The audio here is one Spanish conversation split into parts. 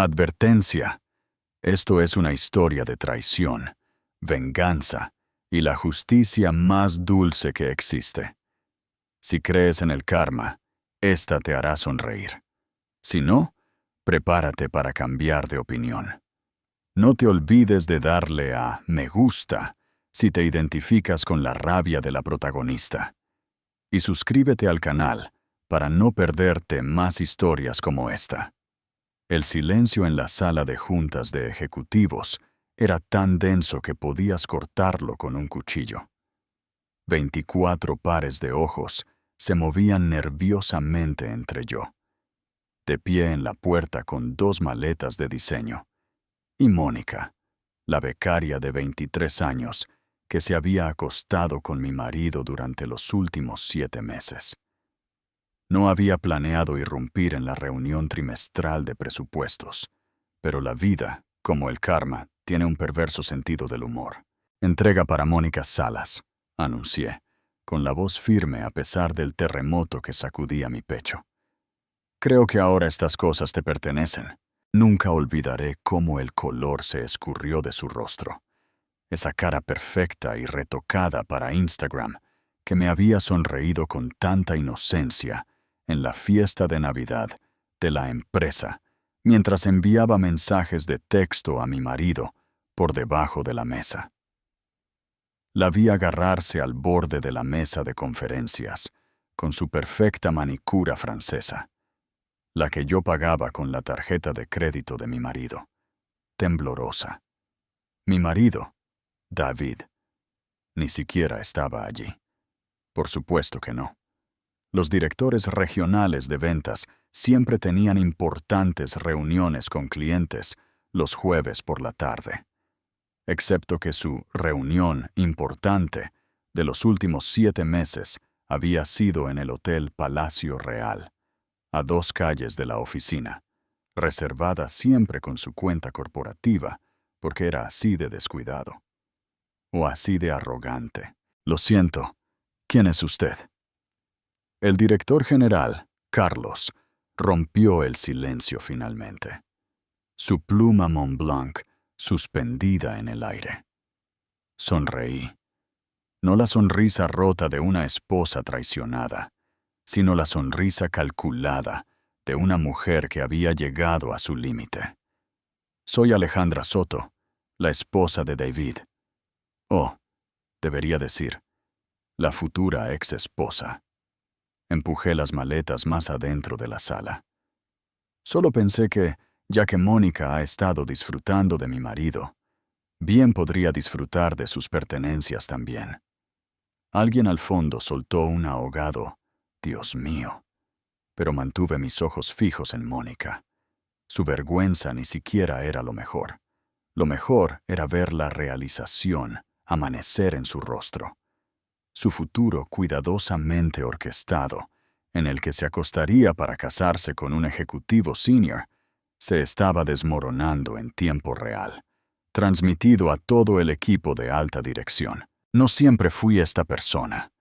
Advertencia. Esto es una historia de traición, venganza y la justicia más dulce que existe. Si crees en el karma, esta te hará sonreír. Si no, prepárate para cambiar de opinión. No te olvides de darle a me gusta si te identificas con la rabia de la protagonista. Y suscríbete al canal para no perderte más historias como esta. El silencio en la sala de juntas de ejecutivos era tan denso que podías cortarlo con un cuchillo. 24 pares de ojos se movían nerviosamente entre yo, de pie en la puerta con 2 maletas de diseño, y Mónica, la becaria de 23 años, que se había acostado con mi marido durante los últimos 7 meses. No había planeado irrumpir en la reunión trimestral de presupuestos, pero la vida, como el karma, tiene un perverso sentido del humor. Entrega para Mónica Salas, anuncié, con la voz firme a pesar del terremoto que sacudía mi pecho. Creo que ahora estas cosas te pertenecen. Nunca olvidaré cómo el color se escurrió de su rostro. Esa cara perfecta y retocada para Instagram, que me había sonreído con tanta inocencia en la fiesta de Navidad de la empresa, mientras enviaba mensajes de texto a mi marido por debajo de la mesa. La vi agarrarse al borde de la mesa de conferencias, con su perfecta manicura francesa, la que yo pagaba con la tarjeta de crédito de mi marido, temblorosa. Mi marido, David, ni siquiera estaba allí. Por supuesto que no. Los directores regionales de ventas siempre tenían importantes reuniones con clientes los jueves por la tarde, excepto que su reunión importante de los últimos 7 meses había sido en el Hotel Palacio Real, a 2 calles de la oficina, reservada siempre con su cuenta corporativa, porque era así de descuidado. O así de arrogante. Lo siento. ¿Quién es usted? El director general, Carlos, rompió el silencio finalmente. Su pluma Montblanc suspendida en el aire. Sonreí. No la sonrisa rota de una esposa traicionada, sino la sonrisa calculada de una mujer que había llegado a su límite. Soy Alejandra Soto, la esposa de David. Oh, debería decir, la futura ex esposa. Empujé las maletas más adentro de la sala. Solo pensé que, ya que Mónica ha estado disfrutando de mi marido, bien podría disfrutar de sus pertenencias también. Alguien al fondo soltó un ahogado, Dios mío, pero mantuve mis ojos fijos en Mónica. Su vergüenza ni siquiera era lo mejor. Lo mejor era ver la realización amanecer en su rostro. Su futuro cuidadosamente orquestado, en el que se acostaría para casarse con un ejecutivo senior, se estaba desmoronando en tiempo real, transmitido a todo el equipo de alta dirección. No siempre fui esta persona.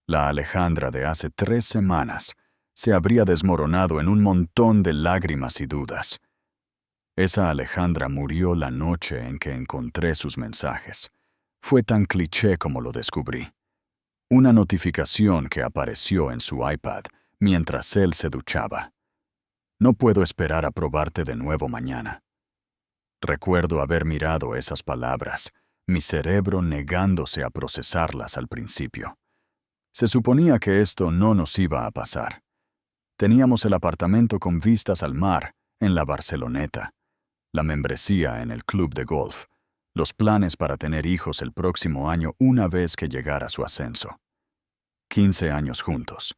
La Alejandra de hace 3 semanas se habría desmoronado en un montón de lágrimas y dudas. Esa Alejandra murió la noche en que encontré sus mensajes. Fue tan cliché como lo descubrí. Una notificación que apareció en su iPad mientras él se duchaba. No puedo esperar a probarte de nuevo mañana. Recuerdo haber mirado esas palabras, mi cerebro negándose a procesarlas al principio. Se suponía que esto no nos iba a pasar. Teníamos el apartamento con vistas al mar, en la Barceloneta, la membresía en el club de golf, los planes para tener hijos el próximo año una vez que llegara su ascenso. 15 años juntos,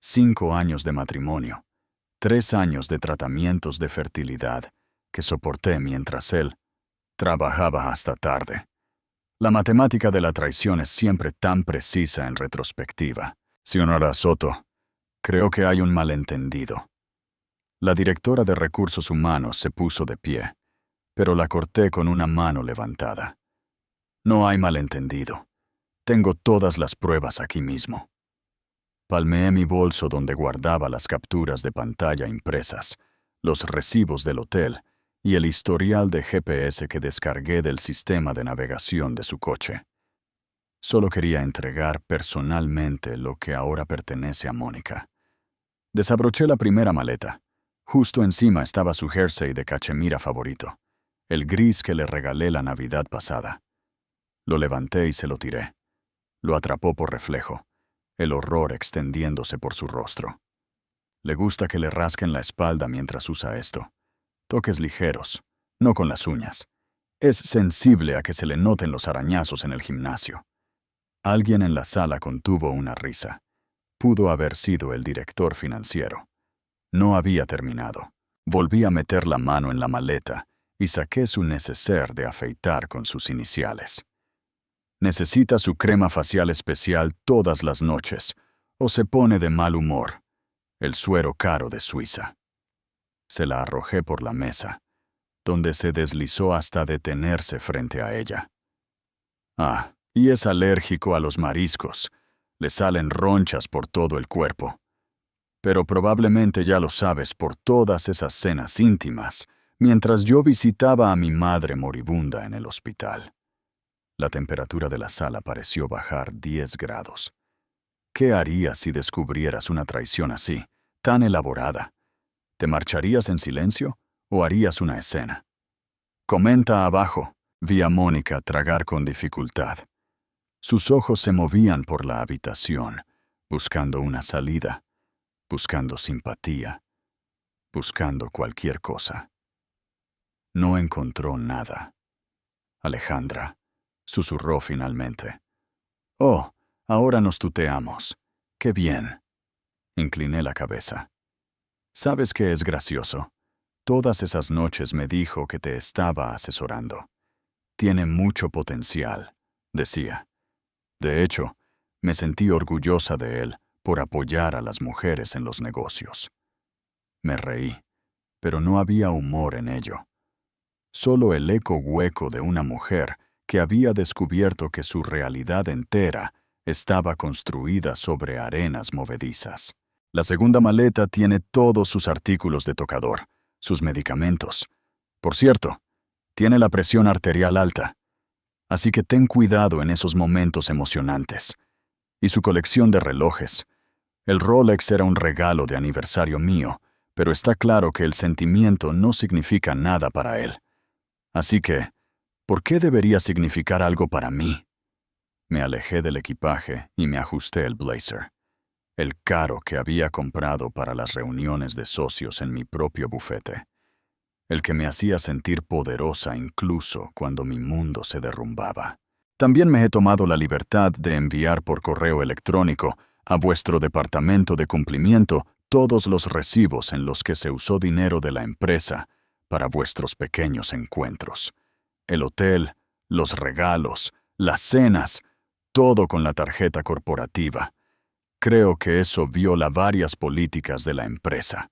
5 años de matrimonio, 3 años de tratamientos de fertilidad que soporté mientras él trabajaba hasta tarde. La matemática de la traición es siempre tan precisa en retrospectiva. Señora Soto, creo que hay un malentendido. La directora de Recursos Humanos se puso de pie, pero la corté con una mano levantada. No hay malentendido. Tengo todas las pruebas aquí mismo. Palmeé mi bolso donde guardaba las capturas de pantalla impresas, los recibos del hotel y el historial de GPS que descargué del sistema de navegación de su coche. Solo quería entregar personalmente lo que ahora pertenece a Mónica. Desabroché la primera maleta. Justo encima estaba su jersey de cachemira favorito, el gris que le regalé la Navidad pasada. Lo levanté y se lo tiré. Lo atrapó por reflejo, el horror extendiéndose por su rostro. Le gusta que le rasquen la espalda mientras usa esto. Toques ligeros, no con las uñas. Es sensible a que se le noten los arañazos en el gimnasio. Alguien en la sala contuvo una risa. Pudo haber sido el director financiero. No había terminado. Volví a meter la mano en la maleta y saqué su neceser de afeitar con sus iniciales. Necesita su crema facial especial todas las noches o se pone de mal humor. El suero caro de Suiza. Se la arrojé por la mesa, donde se deslizó hasta detenerse frente a ella. Ah, y es alérgico a los mariscos. Le salen ronchas por todo el cuerpo. Pero probablemente ya lo sabes por todas esas cenas íntimas, mientras yo visitaba a mi madre moribunda en el hospital. La temperatura de la sala pareció bajar 10 grados. ¿Qué harías si descubrieras una traición así, tan elaborada? ¿Te marcharías en silencio o harías una escena? Comenta abajo. Vi a Mónica tragar con dificultad. Sus ojos se movían por la habitación, buscando una salida, buscando simpatía, buscando cualquier cosa. No encontró nada. Alejandra, susurró finalmente. Oh, ahora nos tuteamos. ¡Qué bien! Incliné la cabeza. ¿Sabes qué es gracioso? Todas esas noches me dijo que te estaba asesorando. Tiene mucho potencial, decía. De hecho, me sentí orgullosa de él por apoyar a las mujeres en los negocios. Me reí, pero no había humor en ello. Solo el eco hueco de una mujer que había descubierto que su realidad entera estaba construida sobre arenas movedizas. La segunda maleta tiene todos sus artículos de tocador, sus medicamentos. Por cierto, tiene la presión arterial alta, así que ten cuidado en esos momentos emocionantes. Y su colección de relojes. El Rolex era un regalo de aniversario mío, pero está claro que el sentimiento no significa nada para él. Así que, ¿por qué debería significar algo para mí? Me alejé del equipaje y me ajusté el blazer, el caro que había comprado para las reuniones de socios en mi propio bufete, el que me hacía sentir poderosa incluso cuando mi mundo se derrumbaba. También me he tomado la libertad de enviar por correo electrónico a vuestro departamento de cumplimiento todos los recibos en los que se usó dinero de la empresa para vuestros pequeños encuentros. El hotel, los regalos, las cenas, todo con la tarjeta corporativa. Creo que eso viola varias políticas de la empresa.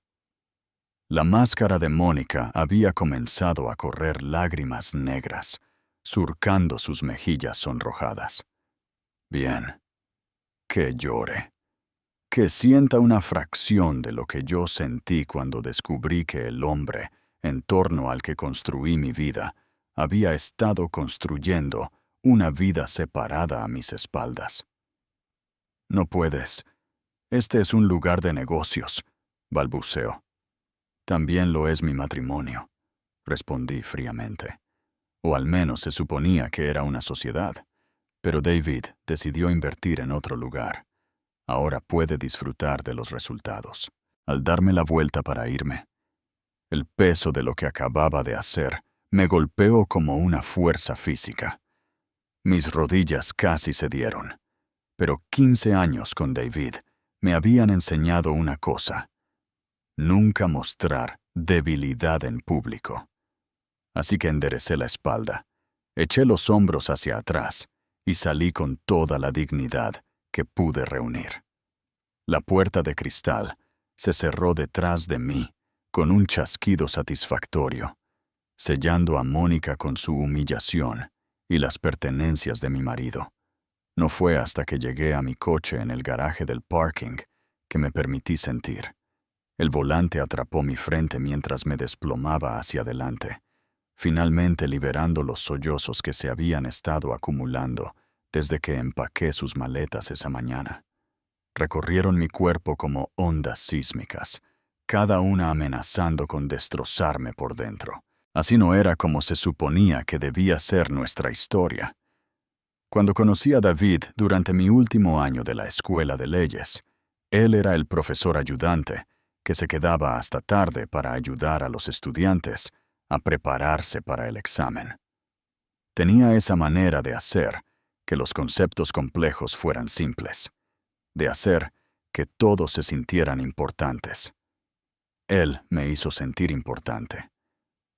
La máscara de Mónica había comenzado a correr lágrimas negras, surcando sus mejillas sonrojadas. Bien, que llore, que sienta una fracción de lo que yo sentí cuando descubrí que el hombre, en torno al que construí mi vida, había estado construyendo una vida separada a mis espaldas. No puedes. Este es un lugar de negocios, balbuceó. También lo es mi matrimonio, respondí fríamente. O al menos se suponía que era una sociedad. Pero David decidió invertir en otro lugar. Ahora puede disfrutar de los resultados. Al darme la vuelta para irme, el peso de lo que acababa de hacer me golpeó como una fuerza física. Mis rodillas casi cedieron. Pero 15 años con David me habían enseñado una cosa: nunca mostrar debilidad en público. Así que enderecé la espalda, eché los hombros hacia atrás y salí con toda la dignidad que pude reunir. La puerta de cristal se cerró detrás de mí con un chasquido satisfactorio, sellando a Mónica con su humillación y las pertenencias de mi marido. No fue hasta que llegué a mi coche en el garaje del parking que me permití sentir. El volante atrapó mi frente mientras me desplomaba hacia adelante, finalmente liberando los sollozos que se habían estado acumulando desde que empaqué sus maletas esa mañana. Recorrieron mi cuerpo como ondas sísmicas, cada una amenazando con destrozarme por dentro. Así no era como se suponía que debía ser nuestra historia. Cuando conocí a David durante mi último año de la escuela de leyes, él era el profesor ayudante que se quedaba hasta tarde para ayudar a los estudiantes a prepararse para el examen. Tenía esa manera de hacer que los conceptos complejos fueran simples, de hacer que todos se sintieran importantes. Él me hizo sentir importante.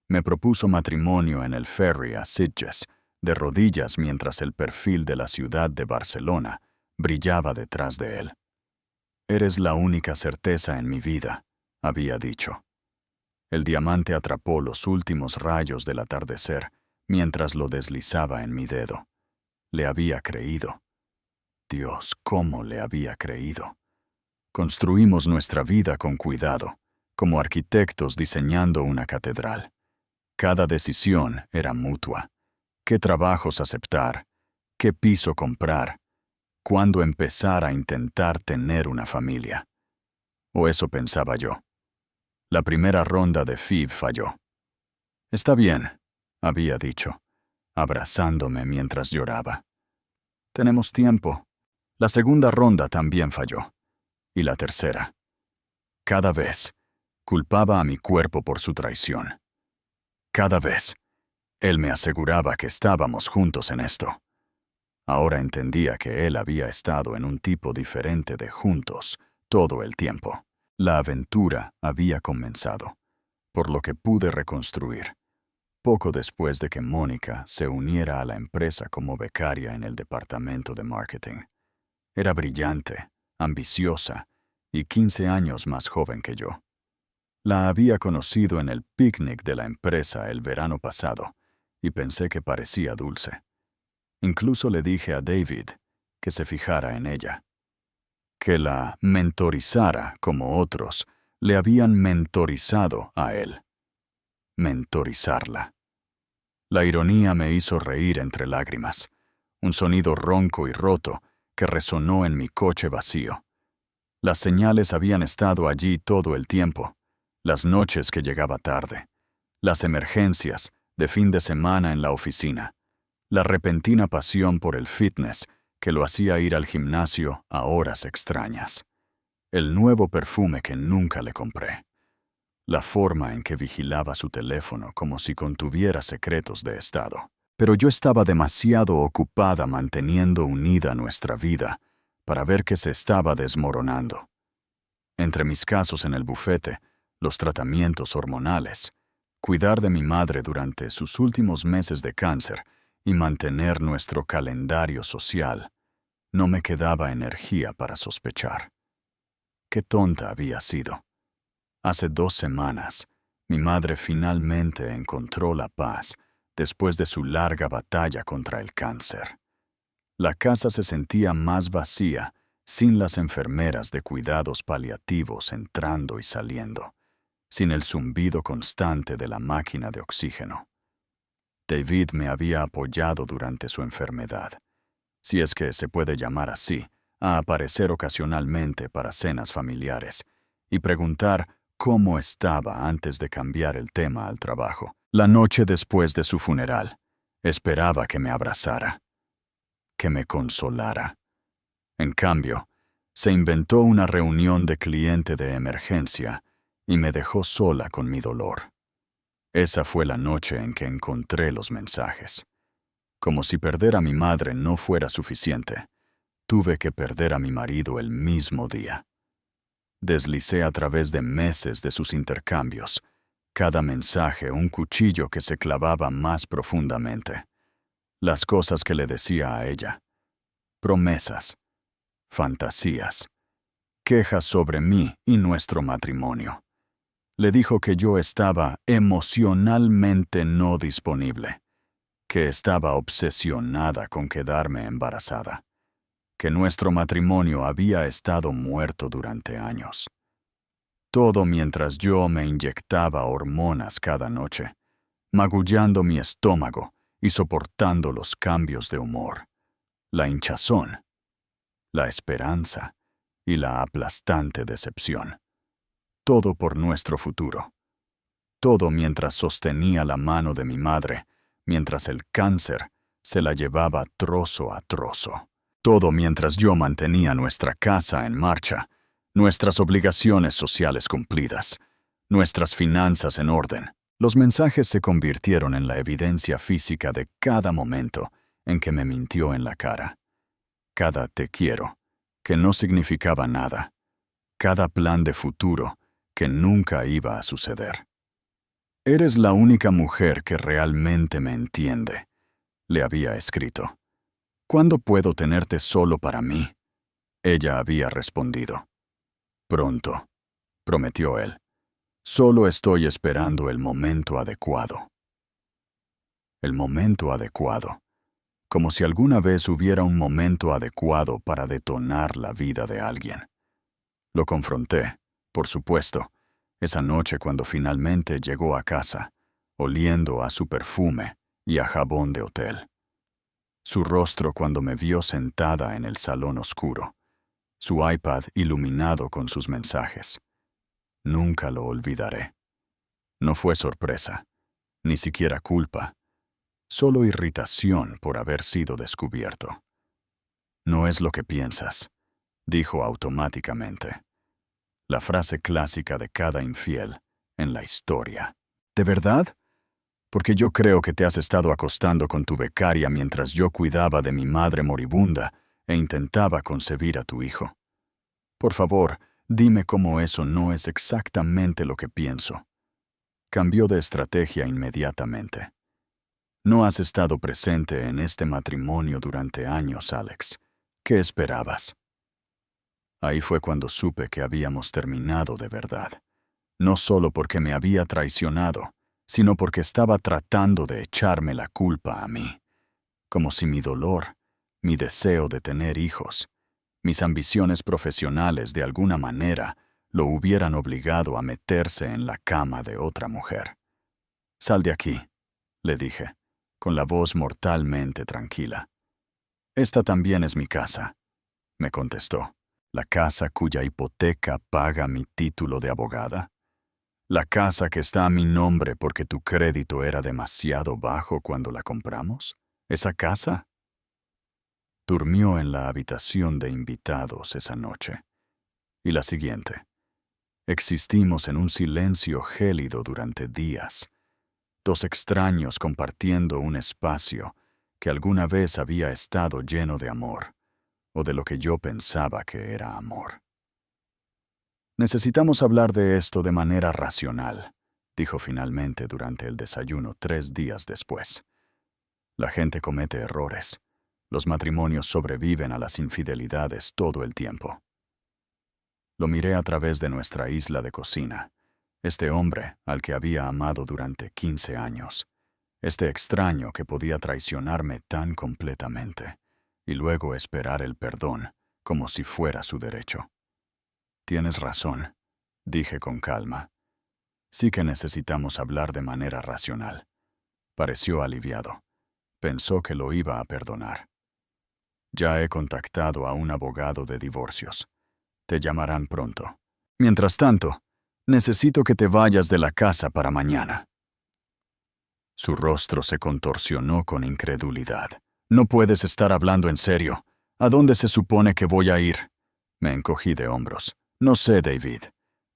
Me propuso matrimonio en el ferry a Sitges, de rodillas mientras el perfil de la ciudad de Barcelona brillaba detrás de él. «Eres la única certeza en mi vida», había dicho. El diamante atrapó los últimos rayos del atardecer mientras lo deslizaba en mi dedo. Le había creído. Dios, ¿cómo le había creído? Construimos nuestra vida con cuidado, como arquitectos diseñando una catedral. Cada decisión era mutua. ¿Qué trabajos aceptar? ¿Qué piso comprar? ¿Cuándo empezar a intentar tener una familia? O eso pensaba yo. La primera ronda de FIV falló. «Está bien», había dicho, abrazándome mientras lloraba. «Tenemos tiempo». La segunda ronda también falló. Y la tercera. Cada vez, culpaba a mi cuerpo por su traición. Cada vez, él me aseguraba que estábamos juntos en esto. Ahora entendía que él había estado en un tipo diferente de juntos todo el tiempo. La aventura había comenzado, por lo que pude reconstruir, poco después de que Mónica se uniera a la empresa como becaria en el departamento de marketing. Era brillante, ambiciosa y 15 años más joven que yo. La había conocido en el picnic de la empresa el verano pasado y pensé que parecía dulce. Incluso le dije a David que se fijara en ella, que la mentorizara como otros le habían mentorizado a él. Mentorizarla. La ironía me hizo reír entre lágrimas, un sonido ronco y roto que resonó en mi coche vacío. Las señales habían estado allí todo el tiempo, las noches que llegaba tarde, las emergencias de fin de semana en la oficina, la repentina pasión por el fitness que lo hacía ir al gimnasio a horas extrañas, el nuevo perfume que nunca le compré, la forma en que vigilaba su teléfono como si contuviera secretos de estado. Pero yo estaba demasiado ocupada manteniendo unida nuestra vida para ver que se estaba desmoronando. Entre mis casos en el bufete, los tratamientos hormonales, cuidar de mi madre durante sus últimos meses de cáncer y mantener nuestro calendario social, no me quedaba energía para sospechar. Qué tonta había sido. Hace 2 semanas, mi madre finalmente encontró la paz después de su larga batalla contra el cáncer. La casa se sentía más vacía sin las enfermeras de cuidados paliativos entrando y saliendo, sin el zumbido constante de la máquina de oxígeno. David me había apoyado durante su enfermedad, si es que se puede llamar así, a aparecer ocasionalmente para cenas familiares y preguntar cómo estaba antes de cambiar el tema al trabajo. La noche después de su funeral, esperaba que me abrazara, que me consolara. En cambio, se inventó una reunión de cliente de emergencia y me dejó sola con mi dolor. Esa fue la noche en que encontré los mensajes. Como si perder a mi madre no fuera suficiente, tuve que perder a mi marido el mismo día. Deslicé a través de meses de sus intercambios, cada mensaje un cuchillo que se clavaba más profundamente. Las cosas que le decía a ella. Promesas, fantasías, quejas sobre mí y nuestro matrimonio. Le dijo que yo estaba emocionalmente no disponible, que estaba obsesionada con quedarme embarazada, que nuestro matrimonio había estado muerto durante años. Todo mientras yo me inyectaba hormonas cada noche, magullando mi estómago y soportando los cambios de humor, la hinchazón, la esperanza y la aplastante decepción. Todo por nuestro futuro. Todo mientras sostenía la mano de mi madre, mientras el cáncer se la llevaba trozo a trozo. Todo mientras yo mantenía nuestra casa en marcha, nuestras obligaciones sociales cumplidas, nuestras finanzas en orden. Los mensajes se convirtieron en la evidencia física de cada momento en que me mintió en la cara. Cada te quiero, que no significaba nada. Cada plan de futuro que nunca iba a suceder. Eres la única mujer que realmente me entiende, le había escrito. ¿Cuándo puedo tenerte solo para mí? Ella había respondido. Pronto, prometió él. Solo estoy esperando el momento adecuado. El momento adecuado. Como si alguna vez hubiera un momento adecuado para detonar la vida de alguien. Lo confronté, por supuesto, esa noche cuando finalmente llegó a casa, oliendo a su perfume y a jabón de hotel. Su rostro cuando me vio sentada en el salón oscuro, su iPad iluminado con sus mensajes. Nunca lo olvidaré. No fue sorpresa, ni siquiera culpa, solo irritación por haber sido descubierto. No es lo que piensas, dijo automáticamente. La frase clásica de cada infiel en la historia. ¿De verdad? Porque yo creo que te has estado acostando con tu becaria mientras yo cuidaba de mi madre moribunda e intentaba concebir a tu hijo. Por favor, dime cómo eso no es exactamente lo que pienso. Cambió de estrategia inmediatamente. No has estado presente en este matrimonio durante años, Alex. ¿Qué esperabas? Ahí fue cuando supe que habíamos terminado de verdad. No solo porque me había traicionado, sino porque estaba tratando de echarme la culpa a mí. Como si mi dolor, mi deseo de tener hijos, mis ambiciones profesionales de alguna manera lo hubieran obligado a meterse en la cama de otra mujer. Sal de aquí, le dije, con la voz mortalmente tranquila. Esta también es mi casa, me contestó. La casa cuya hipoteca paga mi título de abogada. La casa que está a mi nombre porque tu crédito era demasiado bajo cuando la compramos. ¿Esa casa? Durmió en la habitación de invitados esa noche. Y la siguiente. Existimos en un silencio gélido durante días. Dos extraños compartiendo un espacio que alguna vez había estado lleno de amor, o de lo que yo pensaba que era amor. Necesitamos hablar de esto de manera racional, dijo finalmente durante el desayuno 3 días después. La gente comete errores. Los matrimonios sobreviven a las infidelidades todo el tiempo. Lo miré a través de nuestra isla de cocina. Este hombre al que había amado durante 15 años. Este extraño que podía traicionarme tan completamente y luego esperar el perdón como si fuera su derecho. Tienes razón, dije con calma. Sí que necesitamos hablar de manera racional. Pareció aliviado. Pensó que lo iba a perdonar. Ya he contactado a un abogado de divorcios. Te llamarán pronto. Mientras tanto, necesito que te vayas de la casa para mañana. Su rostro se contorsionó con incredulidad. No puedes estar hablando en serio. ¿A dónde se supone que voy a ir? Me encogí de hombros. No sé, David.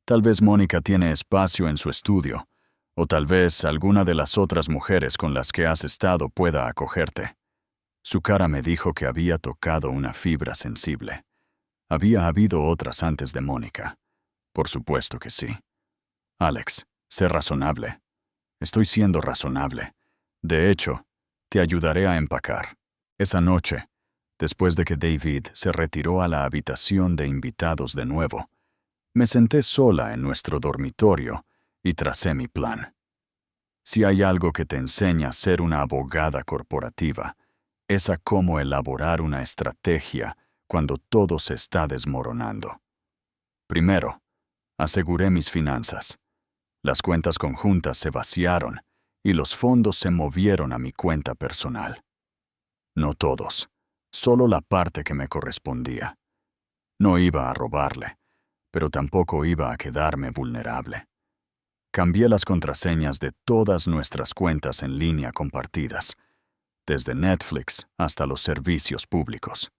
Tal vez Mónica tiene espacio en su estudio, o tal vez alguna de las otras mujeres con las que has estado pueda acogerte. Su cara me dijo que había tocado una fibra sensible. Había habido otras antes de Mónica. Por supuesto que sí. Alex, sé razonable. Estoy siendo razonable. De hecho, te ayudaré a empacar. Esa noche, después de que David se retiró a la habitación de invitados de nuevo, me senté sola en nuestro dormitorio y tracé mi plan. Si hay algo que te enseña a ser una abogada corporativa, es a cómo elaborar una estrategia cuando todo se está desmoronando. Primero, aseguré mis finanzas. Las cuentas conjuntas se vaciaron y los fondos se movieron a mi cuenta personal. No todos, solo la parte que me correspondía. No iba a robarle, pero tampoco iba a quedarme vulnerable. Cambié las contraseñas de todas nuestras cuentas en línea compartidas, desde Netflix hasta los servicios públicos.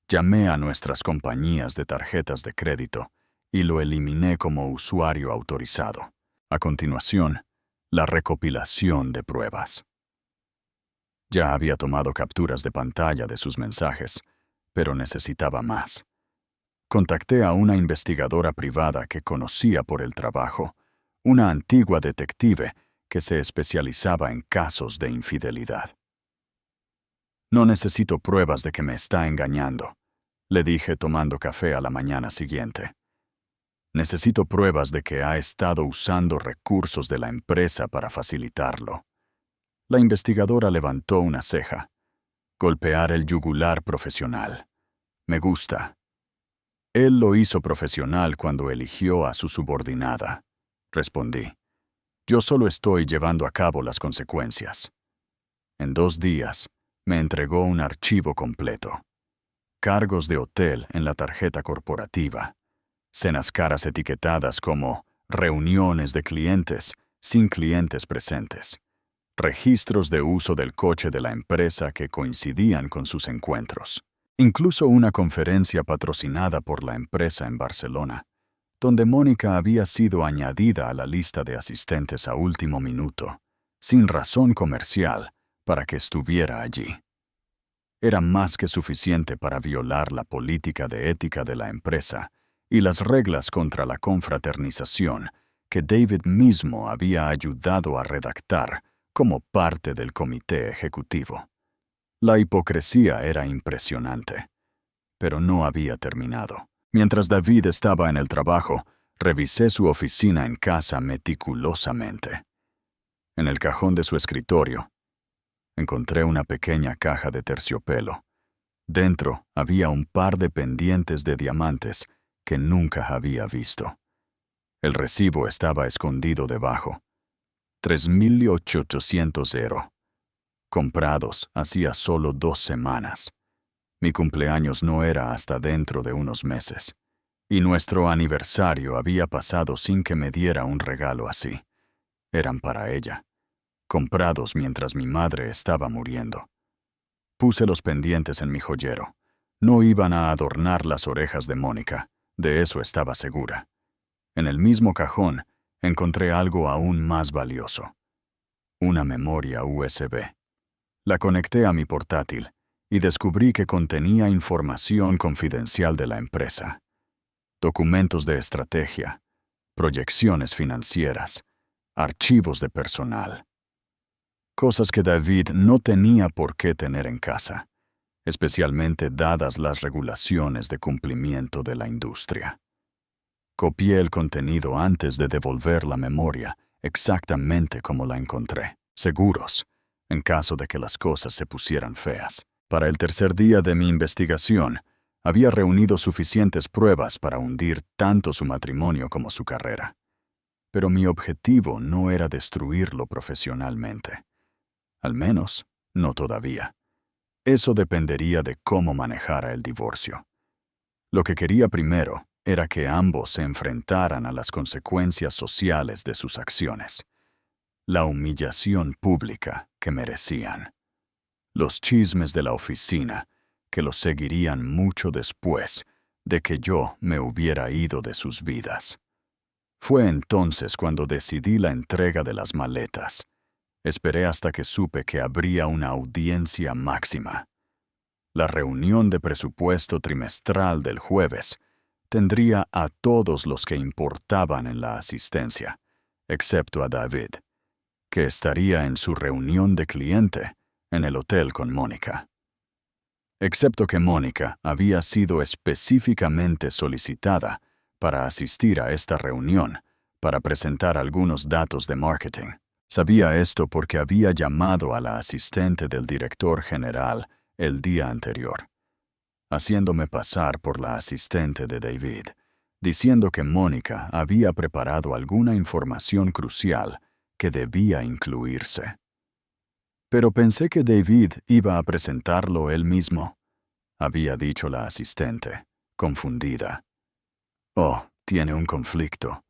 Llamé a nuestras compañías de tarjetas de crédito y lo eliminé como usuario autorizado. A continuación, la recopilación de pruebas. Ya había tomado capturas de pantalla de sus mensajes, pero necesitaba más. Contacté a una investigadora privada que conocía por el trabajo, una antigua detective que se especializaba en casos de infidelidad. No necesito pruebas de que me está engañando, le dije tomando café a la mañana siguiente. Necesito pruebas de que ha estado usando recursos de la empresa para facilitarlo. La investigadora levantó una ceja. Golpear el yugular profesional. Me gusta. Él lo hizo profesional cuando eligió a su subordinada, respondí. Yo solo estoy llevando a cabo las consecuencias. En 2 días, me entregó un archivo completo. Cargos de hotel en la tarjeta corporativa. Cenas caras etiquetadas como reuniones de clientes sin clientes presentes. Registros de uso del coche de la empresa que coincidían con sus encuentros. Incluso una conferencia patrocinada por la empresa en Barcelona, donde Mónica había sido añadida a la lista de asistentes a último minuto, sin razón comercial, para que estuviera allí. Era más que suficiente para violar la política de ética de la empresa y las reglas contra la confraternización que David mismo había ayudado a redactar como parte del comité ejecutivo. La hipocresía era impresionante, pero no había terminado. Mientras David estaba en el trabajo, revisé su oficina en casa meticulosamente. En el cajón de su escritorio, encontré una pequeña caja de terciopelo. Dentro había un par de pendientes de diamantes que nunca había visto. El recibo estaba escondido debajo. 3.800 €. Comprados hacía solo 2 semanas. Mi cumpleaños no era hasta dentro de unos meses, y nuestro aniversario había pasado sin que me diera un regalo así. Eran para ella, comprados mientras mi madre estaba muriendo. Puse los pendientes en mi joyero. No iban a adornar las orejas de Mónica, de eso estaba segura. En el mismo cajón encontré algo aún más valioso: una memoria USB. La conecté a mi portátil y descubrí que contenía información confidencial de la empresa. Documentos de estrategia, proyecciones financieras, archivos de personal. Cosas que David no tenía por qué tener en casa, especialmente dadas las regulaciones de cumplimiento de la industria. Copié el contenido antes de devolver la memoria exactamente como la encontré, seguros, en caso de que las cosas se pusieran feas. Para el tercer día de mi investigación, había reunido suficientes pruebas para hundir tanto su matrimonio como su carrera. Pero mi objetivo no era destruirlo profesionalmente. Al menos, no todavía. Eso dependería de cómo manejara el divorcio. Lo que quería primero era que ambos se enfrentaran a las consecuencias sociales de sus acciones. La humillación pública que merecían. Los chismes de la oficina que los seguirían mucho después de que yo me hubiera ido de sus vidas. Fue entonces cuando decidí la entrega de las maletas. Esperé hasta que supe que habría una audiencia máxima. La reunión de presupuesto trimestral del jueves tendría a todos los que importaban en la asistencia, excepto a David, que estaría en su reunión de cliente en el hotel con Mónica. Excepto que Mónica había sido específicamente solicitada para asistir a esta reunión para presentar algunos datos de marketing. Sabía esto porque había llamado a la asistente del director general el día anterior, haciéndome pasar por la asistente de David, diciendo que Mónica había preparado alguna información crucial que debía incluirse. Pero pensé que David iba a presentarlo él mismo, había dicho la asistente, confundida. Oh, tiene un conflicto.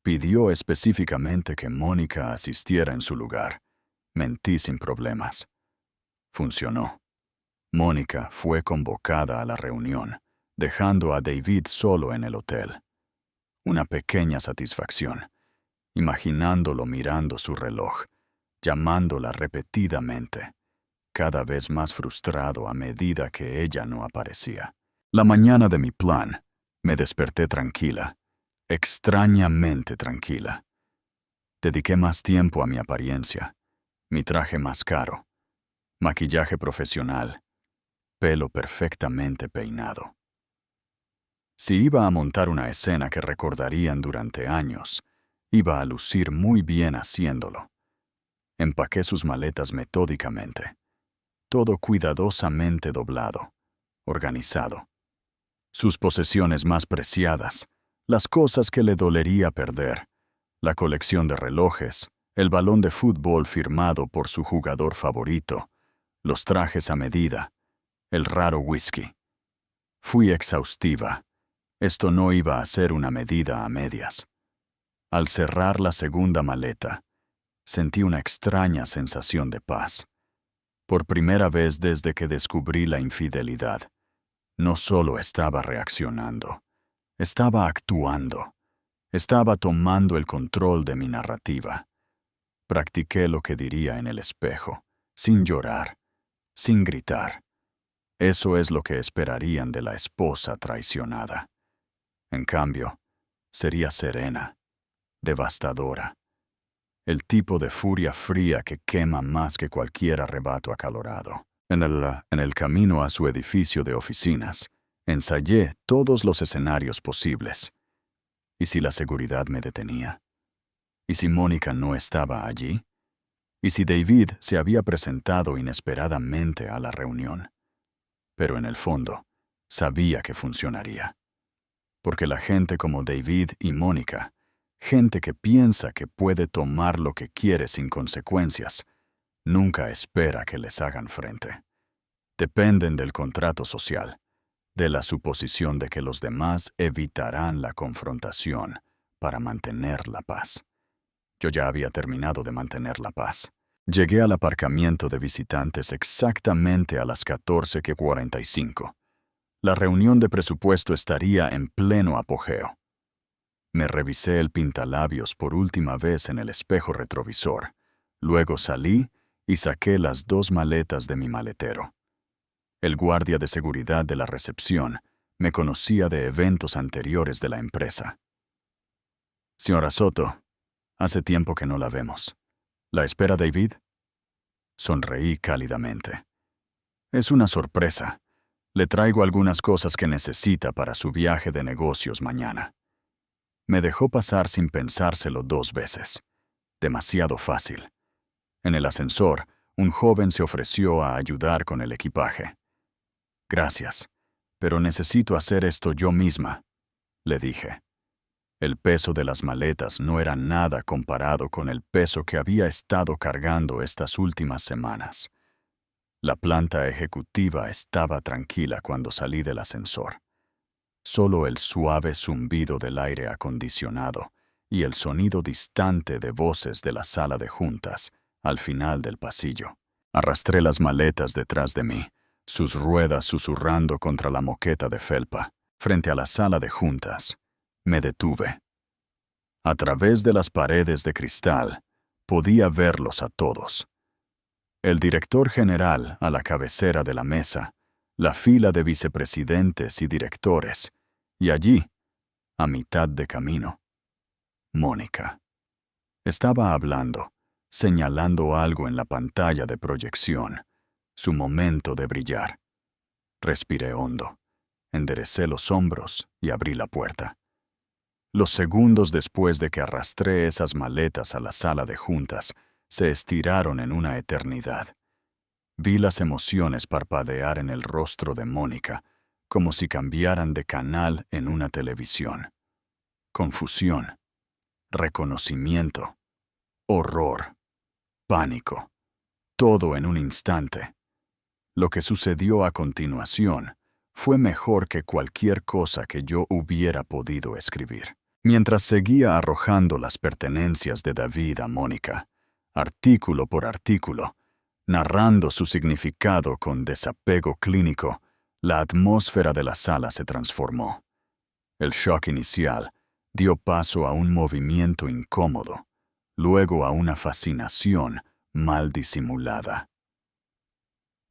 Pidió específicamente que Mónica asistiera en su lugar. Mentí sin problemas. Funcionó. Mónica fue convocada a la reunión, dejando a David solo en el hotel. Una pequeña satisfacción, imaginándolo mirando su reloj, llamándola repetidamente, cada vez más frustrado a medida que ella no aparecía. La mañana de mi plan, me desperté tranquila, extrañamente tranquila. Dediqué más tiempo a mi apariencia, mi traje más caro, maquillaje profesional, pelo perfectamente peinado. Si iba a montar una escena que recordarían durante años, iba a lucir muy bien haciéndolo. Empaqué sus maletas metódicamente, todo cuidadosamente doblado, organizado. Sus posesiones más preciadas, las cosas que le dolería perder, la colección de relojes, el balón de fútbol firmado por su jugador favorito, los trajes a medida, el raro whisky. Fui exhaustiva. Esto no iba a ser una medida a medias. Al cerrar la segunda maleta, sentí una extraña sensación de paz. Por primera vez desde que descubrí la infidelidad, no solo estaba reaccionando, estaba actuando. Estaba tomando el control de mi narrativa. Practiqué lo que diría en el espejo, sin llorar, sin gritar. Eso es lo que esperarían de la esposa traicionada. En cambio, sería serena, devastadora. El tipo de furia fría que quema más que cualquier arrebato acalorado. En el camino a su edificio de oficinas, ensayé todos los escenarios posibles. ¿Y si la seguridad me detenía? ¿Y si Mónica no estaba allí? ¿Y si David se había presentado inesperadamente a la reunión? Pero en el fondo, sabía que funcionaría. Porque la gente como David y Mónica, gente que piensa que puede tomar lo que quiere sin consecuencias, nunca espera que les hagan frente. Dependen del contrato social, de la suposición de que los demás evitarán la confrontación para mantener la paz. Yo ya había terminado de mantener la paz. Llegué al aparcamiento de visitantes exactamente a las 14:45. La reunión de presupuesto estaría en pleno apogeo. Me revisé el pintalabios por última vez en el espejo retrovisor. Luego salí y saqué las 2 maletas de mi maletero. El guardia de seguridad de la recepción me conocía de eventos anteriores de la empresa. Señora Soto, hace tiempo que no la vemos. ¿La espera David? Sonreí cálidamente. Es una sorpresa. Le traigo algunas cosas que necesita para su viaje de negocios mañana. Me dejó pasar sin pensárselo 2 veces. Demasiado fácil. En el ascensor, un joven se ofreció a ayudar con el equipaje. Gracias, pero necesito hacer esto yo misma, le dije. El peso de las maletas no era nada comparado con el peso que había estado cargando estas últimas semanas. La planta ejecutiva estaba tranquila cuando salí del ascensor. Solo el suave zumbido del aire acondicionado y el sonido distante de voces de la sala de juntas al final del pasillo. Arrastré las maletas detrás de mí, sus ruedas susurrando contra la moqueta de felpa. Frente a la sala de juntas, me detuve. A través de las paredes de cristal, podía verlos a todos. El director general a la cabecera de la mesa, la fila de vicepresidentes y directores, y allí, a mitad de camino, Mónica. Estaba hablando, señalando algo en la pantalla de proyección, su momento de brillar. Respiré hondo, enderecé los hombros y abrí la puerta. Los segundos después de que arrastré esas maletas a la sala de juntas, se estiraron en una eternidad. Vi las emociones parpadear en el rostro de Mónica, como si cambiaran de canal en una televisión. Confusión, reconocimiento, horror, pánico, todo en un instante. Lo que sucedió a continuación fue mejor que cualquier cosa que yo hubiera podido escribir. Mientras seguía arrojando las pertenencias de David a Mónica, artículo por artículo, narrando su significado con desapego clínico, la atmósfera de la sala se transformó. El shock inicial dio paso a un movimiento incómodo, luego a una fascinación mal disimulada.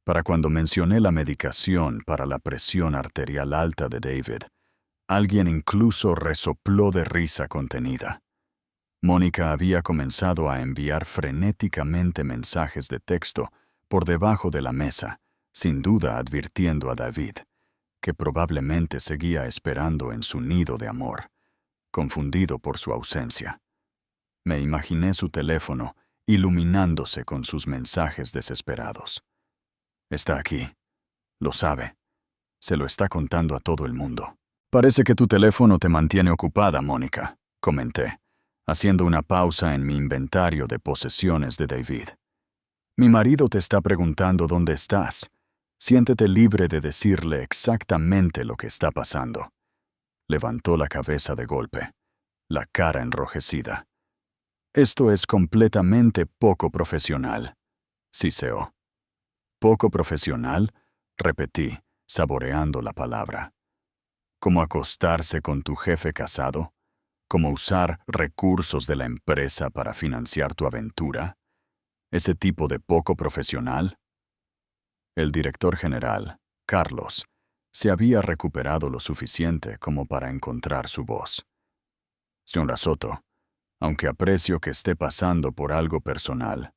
Para cuando mencioné la medicación para la presión arterial alta de David, alguien incluso resopló de risa contenida. Mónica había comenzado a enviar frenéticamente mensajes de texto por debajo de la mesa, sin duda advirtiendo a David, que probablemente seguía esperando en su nido de amor, confundido por su ausencia. Me imaginé su teléfono iluminándose con sus mensajes desesperados. Está aquí. Lo sabe. Se lo está contando a todo el mundo. Parece que tu teléfono te mantiene ocupada, Mónica, comenté, haciendo una pausa en mi inventario de posesiones de David. Mi marido te está preguntando dónde estás. Siéntete libre de decirle exactamente lo que está pasando. Levantó la cabeza de golpe, la cara enrojecida. Esto es completamente poco profesional, siseó. ¿Poco profesional? Repetí, saboreando la palabra. ¿Cómo acostarse con tu jefe casado? ¿Cómo usar recursos de la empresa para financiar tu aventura? ¿Ese tipo de poco profesional? El director general, Carlos, se había recuperado lo suficiente como para encontrar su voz. Señora Soto, aunque aprecio que esté pasando por algo personal.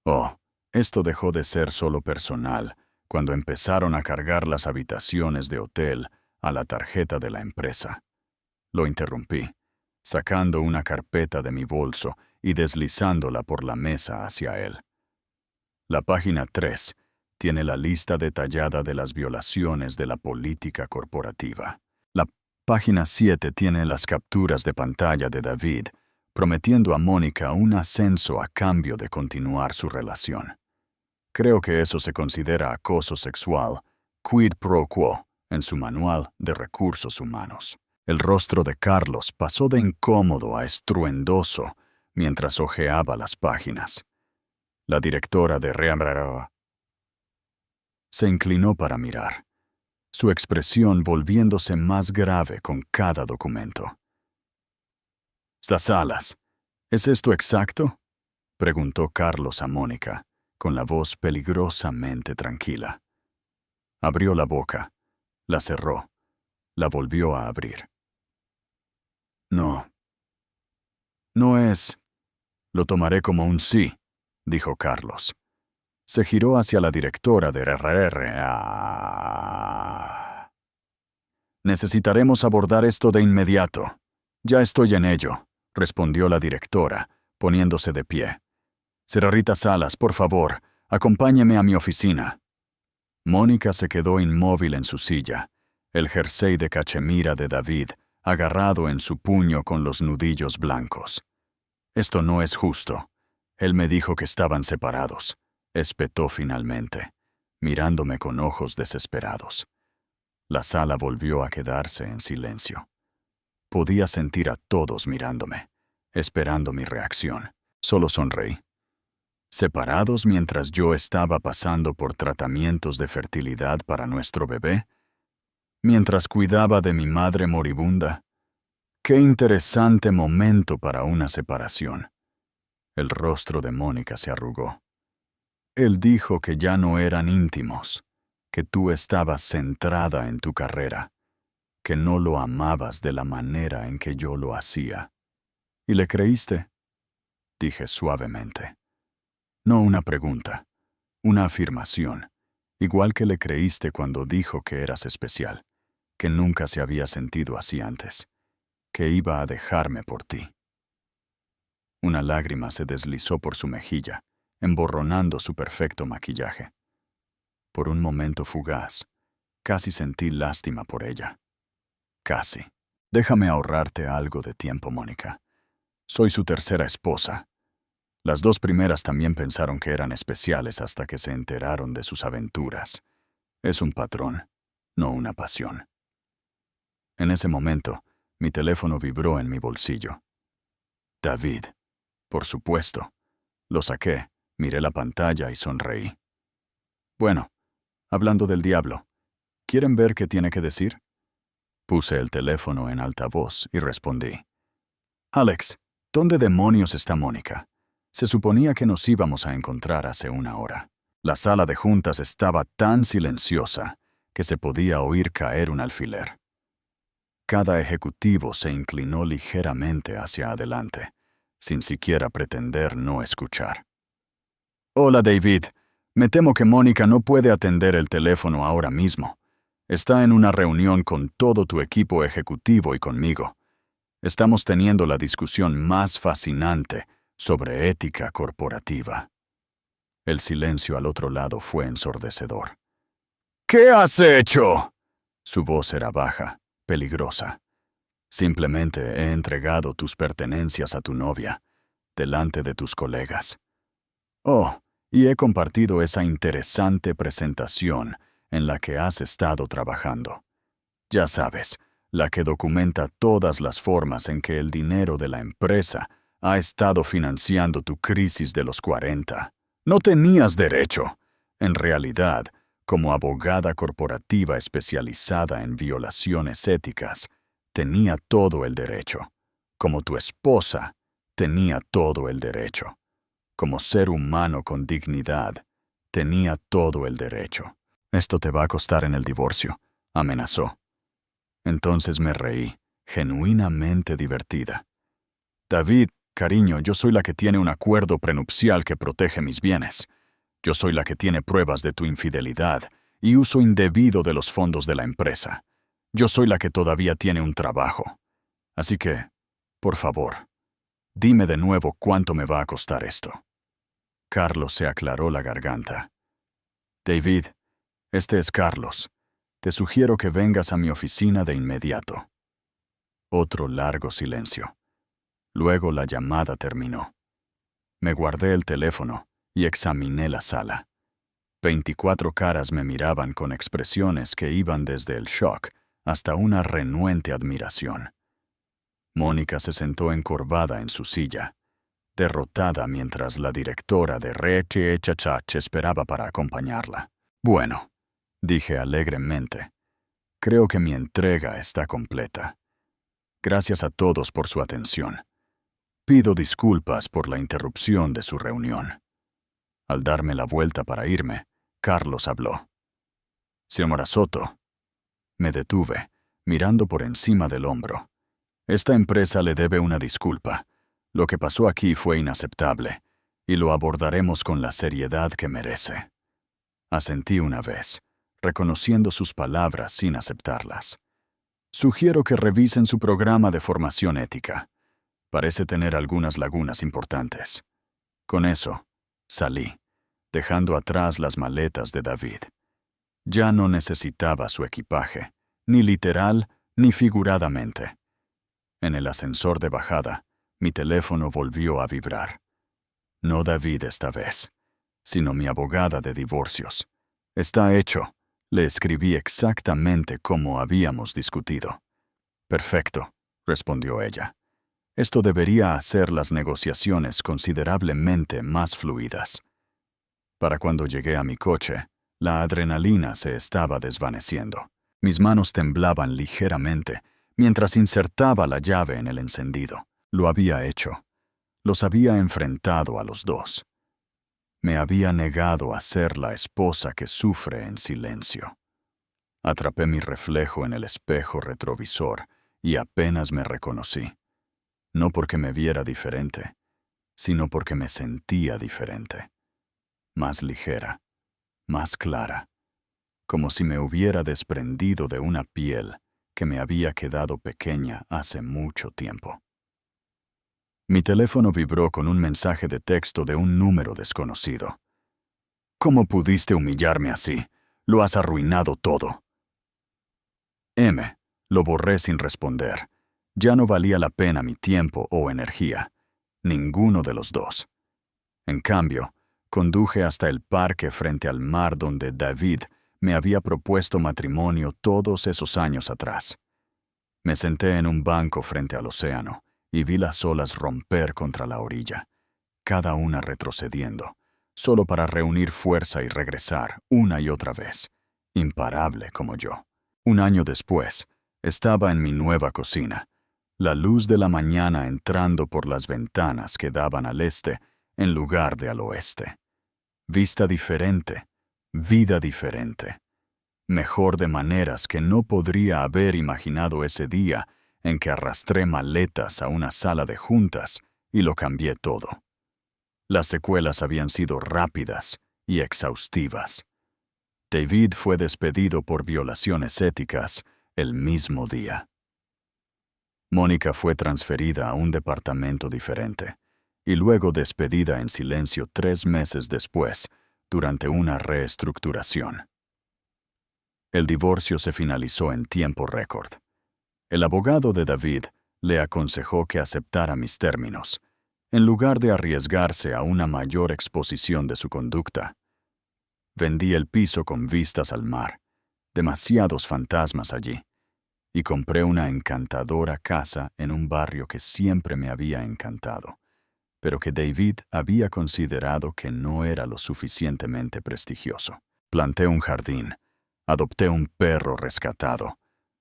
Oh, esto dejó de ser solo personal cuando empezaron a cargar las habitaciones de hotel a la tarjeta de la empresa. Lo interrumpí, sacando una carpeta de mi bolso y deslizándola por la mesa hacia él. La página 3 tiene la lista detallada de las violaciones de la política corporativa. La página 7 tiene las capturas de pantalla de David, prometiendo a Mónica un ascenso a cambio de continuar su relación. Creo que eso se considera acoso sexual, quid pro quo, en su manual de recursos humanos. El rostro de Carlos pasó de incómodo a estruendoso mientras hojeaba las páginas. La directora de Reamraro se inclinó para mirar, su expresión volviéndose más grave con cada documento. «Las alas. ¿Es esto exacto?», preguntó Carlos a Mónica, con la voz peligrosamente tranquila. Abrió la boca, la cerró, la volvió a abrir. «No. No es. Lo tomaré como un sí», dijo Carlos. Se giró hacia la directora de RRA. «Necesitaremos abordar esto de inmediato. Ya estoy en ello», respondió la directora, poniéndose de pie. «Señorita Salas, por favor, acompáñeme a mi oficina». Mónica se quedó inmóvil en su silla, el jersey de cachemira de David agarrado en su puño con los nudillos blancos. «Esto no es justo. Él me dijo que estaban separados», espetó finalmente, mirándome con ojos desesperados. La sala volvió a quedarse en silencio. Podía sentir a todos mirándome, esperando mi reacción. Solo sonreí. ¿Separados mientras yo estaba pasando por tratamientos de fertilidad para nuestro bebé? ¿Mientras cuidaba de mi madre moribunda? ¡Qué interesante momento para una separación! El rostro de Mónica se arrugó. Él dijo que ya no eran íntimos, que tú estabas centrada en tu carrera, que no lo amabas de la manera en que yo lo hacía. ¿Y le creíste?, dije suavemente. No una pregunta, una afirmación, igual que le creíste cuando dijo que eras especial, que nunca se había sentido así antes, que iba a dejarme por ti. Una lágrima se deslizó por su mejilla, emborronando su perfecto maquillaje. Por un momento fugaz, casi sentí lástima por ella. Casi. Déjame ahorrarte algo de tiempo, Mónica. Soy su tercera esposa. Las dos primeras también pensaron que eran especiales hasta que se enteraron de sus aventuras. Es un patrón, no una pasión. En ese momento, mi teléfono vibró en mi bolsillo. David, por supuesto. Lo saqué, miré la pantalla y sonreí. Bueno, hablando del diablo, ¿quieren ver qué tiene que decir? Puse el teléfono en altavoz y respondí. Alex, ¿dónde demonios está Mónica? Se suponía que nos íbamos a encontrar hace una hora. La sala de juntas estaba tan silenciosa que se podía oír caer un alfiler. Cada ejecutivo se inclinó ligeramente hacia adelante, sin siquiera pretender no escuchar. Hola, David. Me temo que Mónica no puede atender el teléfono ahora mismo. Está en una reunión con todo tu equipo ejecutivo y conmigo. Estamos teniendo la discusión más fascinante sobre ética corporativa. El silencio al otro lado fue ensordecedor. ¿Qué has hecho? Su voz era baja, peligrosa. Simplemente he entregado tus pertenencias a tu novia, delante de tus colegas. Oh, y he compartido esa interesante presentación en la que has estado trabajando. Ya sabes, la que documenta todas las formas en que el dinero de la empresa ha estado financiando tu crisis de los 40. No tenías derecho. En realidad, como abogada corporativa especializada en violaciones éticas, tenía todo el derecho. Como tu esposa, tenía todo el derecho. Como ser humano con dignidad, tenía todo el derecho. Esto te va a costar en el divorcio, amenazó. Entonces me reí, genuinamente divertida. David, cariño, yo soy la que tiene un acuerdo prenupcial que protege mis bienes. Yo soy la que tiene pruebas de tu infidelidad y uso indebido de los fondos de la empresa. Yo soy la que todavía tiene un trabajo. Así que, por favor, dime de nuevo cuánto me va a costar esto. Carlos se aclaró la garganta. David, este es Carlos. Te sugiero que vengas a mi oficina de inmediato. Otro largo silencio. Luego la llamada terminó. Me guardé el teléfono y examiné la sala. 24 caras me miraban con expresiones que iban desde el shock hasta una renuente admiración. Mónica se sentó encorvada en su silla, derrotada mientras la directora de Reche Chachach esperaba para acompañarla. Bueno, dije alegremente, creo que mi entrega está completa. Gracias a todos por su atención. Pido disculpas por la interrupción de su reunión. Al darme la vuelta para irme, Carlos habló. Señora Soto. Me detuve, mirando por encima del hombro. Esta empresa le debe una disculpa. Lo que pasó aquí fue inaceptable, y lo abordaremos con la seriedad que merece. Asentí una vez, reconociendo sus palabras sin aceptarlas. Sugiero que revisen su programa de formación ética. Parece tener algunas lagunas importantes. Con eso, salí, dejando atrás las maletas de David. Ya no necesitaba su equipaje, ni literal ni figuradamente. En el ascensor de bajada, mi teléfono volvió a vibrar. No David esta vez, sino mi abogada de divorcios. Está hecho. Le escribí exactamente como habíamos discutido. Perfecto, respondió ella. Esto debería hacer las negociaciones considerablemente más fluidas. Para cuando llegué a mi coche, la adrenalina se estaba desvaneciendo. Mis manos temblaban ligeramente mientras insertaba la llave en el encendido. Lo había hecho. Los había enfrentado a los dos. Me había negado a ser la esposa que sufre en silencio. Atrapé mi reflejo en el espejo retrovisor y apenas me reconocí. No porque me viera diferente, sino porque me sentía diferente. Más ligera, más clara, como si me hubiera desprendido de una piel que me había quedado pequeña hace mucho tiempo. Mi teléfono vibró con un mensaje de texto de un número desconocido. ¿Cómo pudiste humillarme así? Lo has arruinado todo. Lo borré sin responder. Ya no valía la pena mi tiempo o energía. Ninguno de los dos. En cambio, conduje hasta el parque frente al mar donde David me había propuesto matrimonio todos esos años atrás. Me senté en un banco frente al océano y vi las olas romper contra la orilla, cada una retrocediendo, solo para reunir fuerza y regresar una y otra vez, imparable como yo. Un año después, estaba en mi nueva cocina, la luz de la mañana entrando por las ventanas que daban al este en lugar de al oeste. Vista diferente, vida diferente. Mejor de maneras que no podría haber imaginado ese día en que arrastré maletas a una sala de juntas y lo cambié todo. Las secuelas habían sido rápidas y exhaustivas. David fue despedido por violaciones éticas el mismo día. Mónica fue transferida a un departamento diferente y luego despedida en silencio 3 meses después, durante una reestructuración. El divorcio se finalizó en tiempo récord. El abogado de David le aconsejó que aceptara mis términos, en lugar de arriesgarse a una mayor exposición de su conducta. Vendí el piso con vistas al mar, demasiados fantasmas allí, y compré una encantadora casa en un barrio que siempre me había encantado, pero que David había considerado que no era lo suficientemente prestigioso. Planté un jardín, adopté un perro rescatado,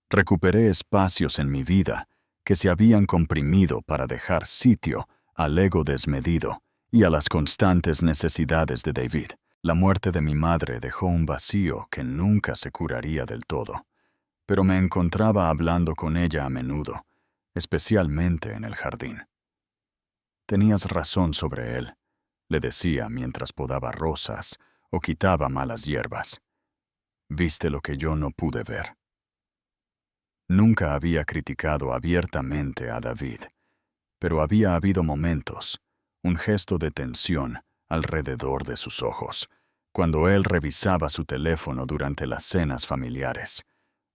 recuperé espacios en mi vida que se habían comprimido para dejar sitio al ego desmedido y a las constantes necesidades de David. La muerte de mi madre dejó un vacío que nunca se curaría del todo, pero me encontraba hablando con ella a menudo, especialmente en el jardín. Tenías razón sobre él, le decía mientras podaba rosas o quitaba malas hierbas. Viste lo que yo no pude ver. Nunca había criticado abiertamente a David, pero había habido momentos, un gesto de tensión alrededor de sus ojos, cuando él revisaba su teléfono durante las cenas familiares,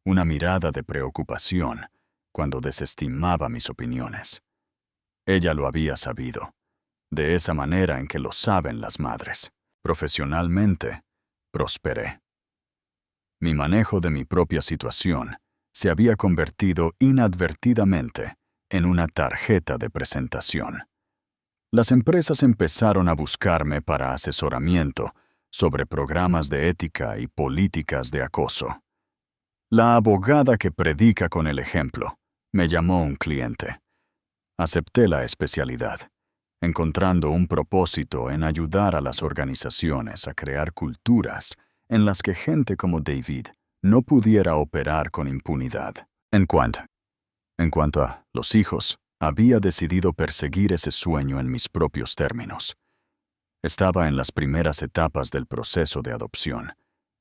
una mirada de preocupación cuando desestimaba mis opiniones. Ella lo había sabido, de esa manera en que lo saben las madres. Profesionalmente, prosperé. Mi manejo de mi propia situación se había convertido inadvertidamente en una tarjeta de presentación. Las empresas empezaron a buscarme para asesoramiento sobre programas de ética y políticas de acoso. La abogada que predica con el ejemplo me llamó un cliente. Acepté la especialidad, encontrando un propósito en ayudar a las organizaciones a crear culturas en las que gente como David no pudiera operar con impunidad. En cuanto a los hijos, había decidido perseguir ese sueño en mis propios términos. Estaba en las primeras etapas del proceso de adopción,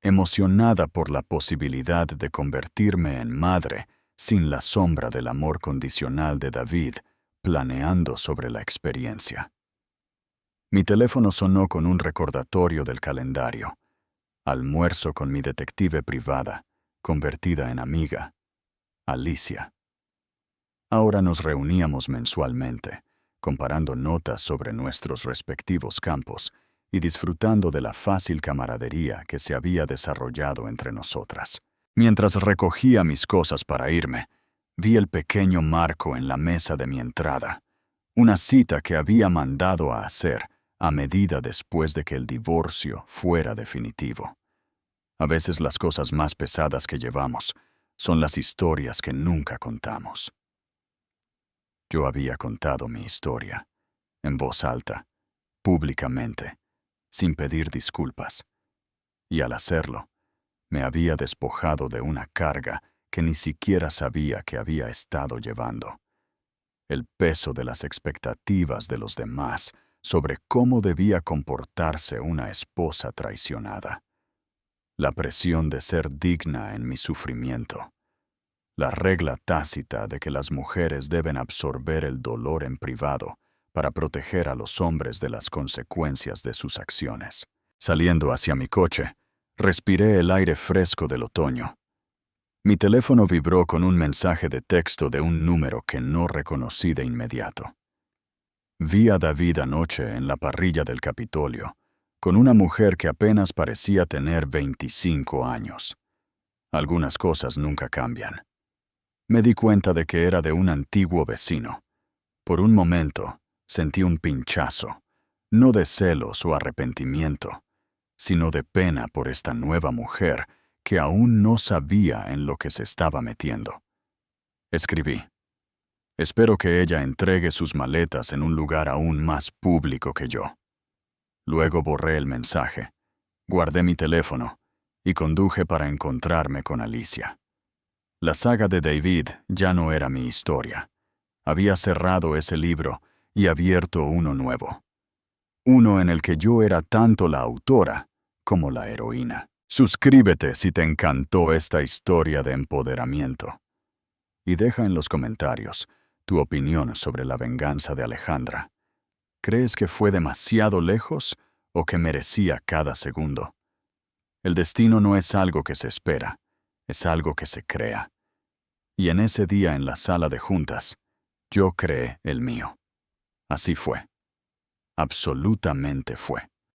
emocionada por la posibilidad de convertirme en madre sin la sombra del amor condicional de David, planeando sobre la experiencia. Mi teléfono sonó con un recordatorio del calendario. Almuerzo con mi detective privada, convertida en amiga, Alicia. Ahora nos reuníamos mensualmente, comparando notas sobre nuestros respectivos campos y disfrutando de la fácil camaradería que se había desarrollado entre nosotras. Mientras recogía mis cosas para irme, vi el pequeño marco en la mesa de mi entrada, una cita que había mandado a hacer a medida después de que el divorcio fuera definitivo. A veces las cosas más pesadas que llevamos son las historias que nunca contamos. Yo había contado mi historia, en voz alta, públicamente, sin pedir disculpas, y al hacerlo, me había despojado de una carga que ni siquiera sabía que había estado llevando. El peso de las expectativas de los demás sobre cómo debía comportarse una esposa traicionada. La presión de ser digna en mi sufrimiento. La regla tácita de que las mujeres deben absorber el dolor en privado para proteger a los hombres de las consecuencias de sus acciones. Saliendo hacia mi coche, respiré el aire fresco del otoño. Mi teléfono vibró con un mensaje de texto de un número que no reconocí de inmediato. Vi a David anoche en la parrilla del Capitolio, con una mujer que apenas parecía tener 25 años. Algunas cosas nunca cambian. Me di cuenta de que era de un antiguo vecino. Por un momento, sentí un pinchazo, no de celos o arrepentimiento, sino de pena por esta nueva mujer que aún no sabía en lo que se estaba metiendo. Escribí: espero que ella entregue sus maletas en un lugar aún más público que yo. Luego borré el mensaje, guardé mi teléfono y conduje para encontrarme con Alicia. La saga de David ya no era mi historia. Había cerrado ese libro y abierto uno nuevo. Uno en el que yo era tanto la autora como la heroína. Suscríbete si te encantó esta historia de empoderamiento. Y deja en los comentarios tu opinión sobre la venganza de Alejandra. ¿Crees que fue demasiado lejos o que merecía cada segundo? El destino no es algo que se espera, es algo que se crea. Y en ese día en la sala de juntas, yo creé el mío. Así fue. Absolutamente fue.